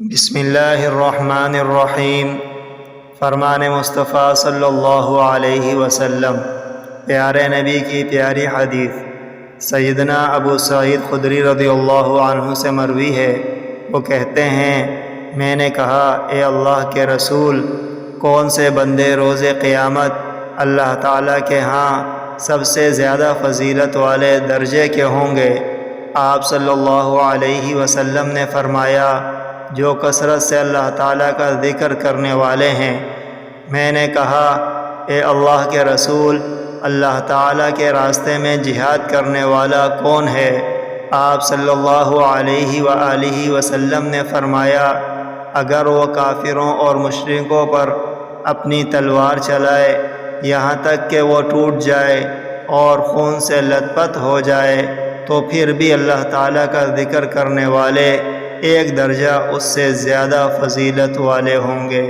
بسم اللہ الرحمن الرحیم۔ فرمان مصطفیٰ صلی اللہ علیہ وسلم، پیارے نبی کی پیاری حدیث سیدنا ابو سعید خدری رضی اللہ عنہ سے مروی ہے۔ وہ کہتے ہیں، میں نے کہا، اے اللہ کے رسول، کون سے بندے روز قیامت اللہ تعالیٰ کے ہاں سب سے زیادہ فضیلت والے درجے کے ہوں گے؟ آپ صلی اللہ علیہ وسلم نے فرمایا، جو کثرت سے اللہ تعالیٰ کا ذکر کرنے والے ہیں۔ میں نے کہا، اے اللہ کے رسول، اللہ تعالیٰ کے راستے میں جہاد کرنے والا کون ہے؟ آپ صلی اللہ علیہ وآلہ وسلم نے فرمایا، اگر وہ کافروں اور مشرکوں پر اپنی تلوار چلائے یہاں تک کہ وہ ٹوٹ جائے اور خون سے لت پت ہو جائے تو پھر بھی اللہ تعالیٰ کا ذکر کرنے والے ایک درجہ اس سے زیادہ فضیلت والے ہوں گے۔